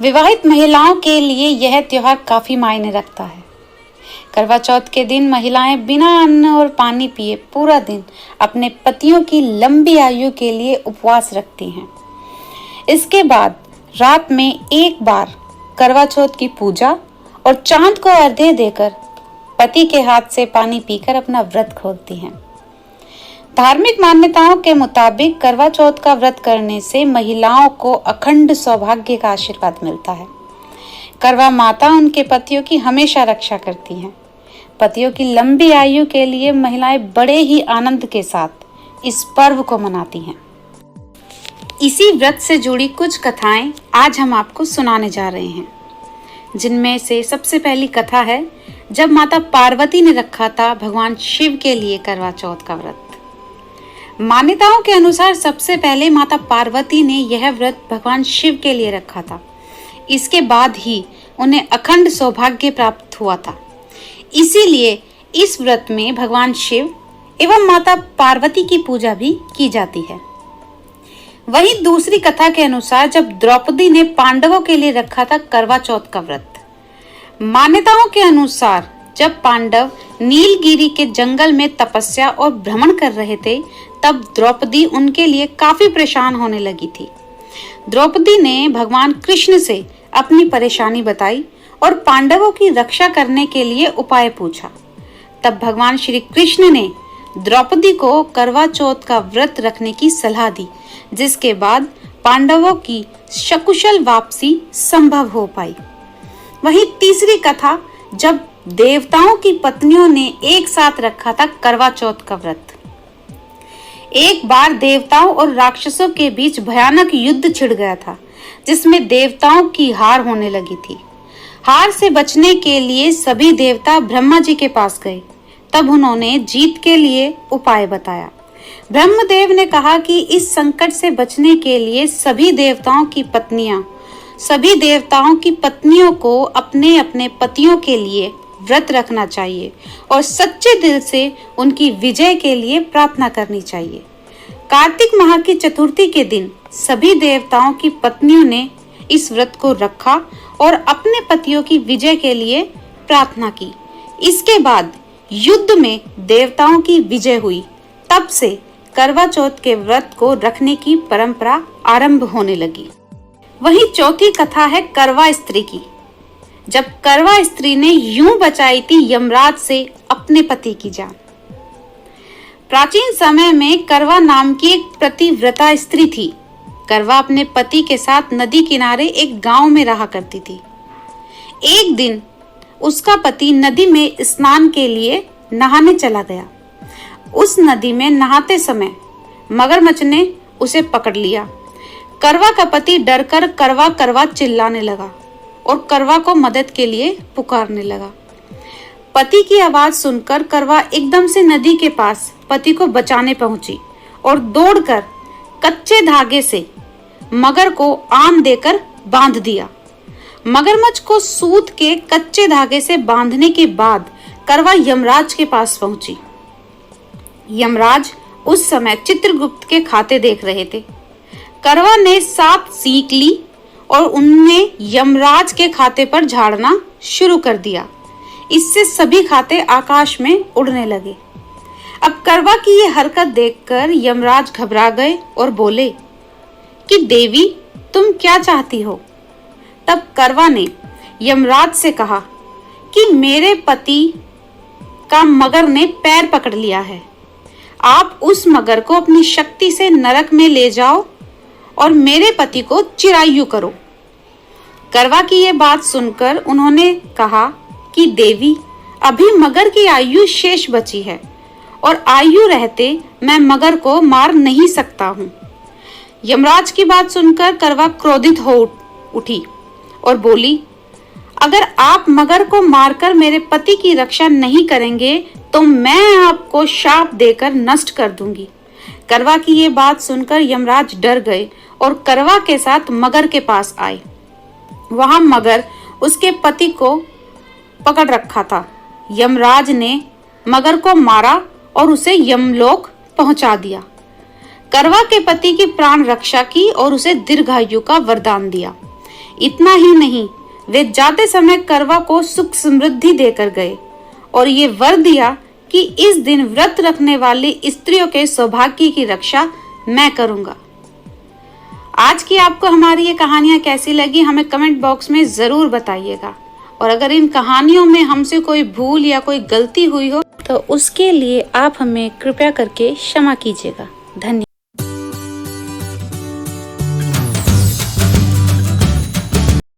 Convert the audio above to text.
विवाहित महिलाओं के लिए यह त्योहार काफी मायने रखता है। करवा चौथ के दिन महिलाएं बिना अन्न और पानी पिए पूरा दिन अपने पतियों की लंबी आयु के लिए उपवास रखती हैं। इसके बाद रात में एक बार करवा चौथ की पूजा और चांद को अर्घ्य देकर पति के हाथ से पानी पीकर अपना व्रत खोलती हैं। धार्मिक मान्यताओं के मुताबिक करवा चौथ का व्रत करने से महिलाओं को अखंड सौभाग्य का आशीर्वाद मिलता है। करवा माता उनके पतियों की हमेशा रक्षा करती हैं। पतियों की लंबी आयु के लिए महिलाएं बड़े ही आनंद के साथ इस पर्व को मनाती हैं। इसी व्रत से जुड़ी कुछ कथाएं आज हम आपको सुनाने जा रहे हैं, जिनमें से सबसे पहली कथा है जब माता पार्वती ने रखा था भगवान शिव के लिए करवा चौथ का व्रत। मान्यताओं के अनुसार सबसे पहले माता पार्वती ने यह व्रत भगवान शिव के लिए रखा था। इसके बाद ही उन्हें अखंड सौभाग्य प्राप्त हुआ था। इसीलिए इस व्रत में भगवान शिव एवं माता पार्वती की पूजा भी की जाती है। वहीं दूसरी कथा के अनुसार जब द्रौपदी ने पांडवों के लिए रखा था करवा चौथ का व्रत। मान्यताओं के अनुसार जब पांडव नीलगिरी के जंगल में तपस्या और भ्रमण कर रहे थे, तब द्रौपदी उनके लिए काफी परेशान होने लगी थी। द्रौपदी ने भगवान कृष्ण से अपनी परेशानी बताई और पांडवों की रक्षा करने के लिए उपाय पूछा। तब भगवान श्री कृष्ण ने द्रौपदी को करवा चौथ का व्रत रखने की सलाह दी, जिसके बाद पांडवों की सकुशल वापसी संभव हो पाई। वहीं तीसरी कथा जब देवताओं की पत्नियों ने एक साथ रखा था करवा चौथ का व्रत। एक बार देवताओं और राक्षसों के बीच भयानक युद्ध छिड़ गया था, जिसमें देवताओं की हार होने लगी थी। हार से बचने के लिए सभी देवता ब्रह्मा जी के पास गए। तब उन्होंने जीत के लिए उपाय बताया। ब्रह्मदेव ने कहा कि इस संकट से बचने के लिए सभी देवताओं की पत्नियों को अपने अपने पतियों के लिए व्रत रखना चाहिए और सच्चे दिल से उनकी विजय के लिए प्रार्थना करनी चाहिए। कार्तिक माह की चतुर्थी के दिन सभी देवताओं की पत्नियों ने इस व्रत को रखा और अपने पतियों की विजय के लिए प्रार्थना की। इसके बाद युद्ध में देवताओं की विजय हुई। तब से करवा चौथ के व्रत को रखने की परंपरा आरंभ होने लगी। वहीं चौथी कथा है करवा स्त्री की। जब करवा स्त्री ने यूं बचाई थी यमराज से अपने पति की जान। प्राचीन समय में करवा नाम की एक पतिव्रता स्त्री थी। करवा अपने पति के साथ नदी किनारे एक गांव में रहा करती थी। एक दिन उसका पति नदी में स्नान के लिए नहाने चला गया। उस नदी में नहाते समय मगरमच्छ ने उसे पकड़ लिया। करवा का पति डरकर करवा करवा चिल्लाने लगा और करवा को मदद के लिए पुकारने लगा। पति की आवाज सुनकर करवा एकदम से नदी के पास पति को बचाने पहुंची और दौड़कर कच्चे धागे से मगर को आम देकर बांध दिया। मगरमच्छ को सूत के कच्चे धागे से बांधने के बाद करवा यमराज के पास पहुंची। यमराज उस समय चित्रगुप्त के खाते देख रहे थे। करवा ने 7 सीख ली और उनने यमराज के खाते पर झाड़ना शुरू कर दिया। इससे सभी खाते आकाश में उड़ने लगे। अब करवा की ये हरकत देखकर यमराज घबरा गए और बोले कि देवी, तुम क्या चाहती हो? तब करवा ने यमराज से कहा कि मेरे पति का मगर ने पैर पकड़ लिया है। आप उस मगर को अपनी शक्ति से नरक में ले जाओ और मेरे पति को चिरायु करो। करवा की ये बात सुनकर उन्होंने कहा कि देवी, अभी मगर की आयु शेष बची है और आयु रहते मैं मगर को मार नहीं सकता हूँ। यमराज की बात सुनकर करवा क्रोधित हो उठी और बोली, अगर आप मगर को मारकर मेरे पति की रक्षा नहीं करेंगे तो मैं आपको शाप देकर नष्ट कर दूंगी। करवा की ये बात सुनकर यमराज डर गए और करवा के साथ मगर के पास आए। वहां मगर उसके पति को पकड़ रखा था। यमराज ने मगर को मारा और उसे यमलोक पहुंचा दिया। करवा के पति की प्राण रक्षा की और उसे दीर्घायु का वरदान दिया। इतना ही नहीं, वे जाते समय करवा को सुख समृद्धि देकर गए और ये वर दिया कि इस दिन व्रत रखने वाली स्त्रियों के सौभाग्य की रक्षा मैं करूंगा। आज की आपको हमारी ये कहानियां कैसी लगी हमें कमेंट बॉक्स में जरूर बताइएगा, और अगर इन कहानियों में हमसे कोई भूल या कोई गलती हुई हो तो उसके लिए आप हमें कृपया करके क्षमा कीजिएगा। धन्यवाद।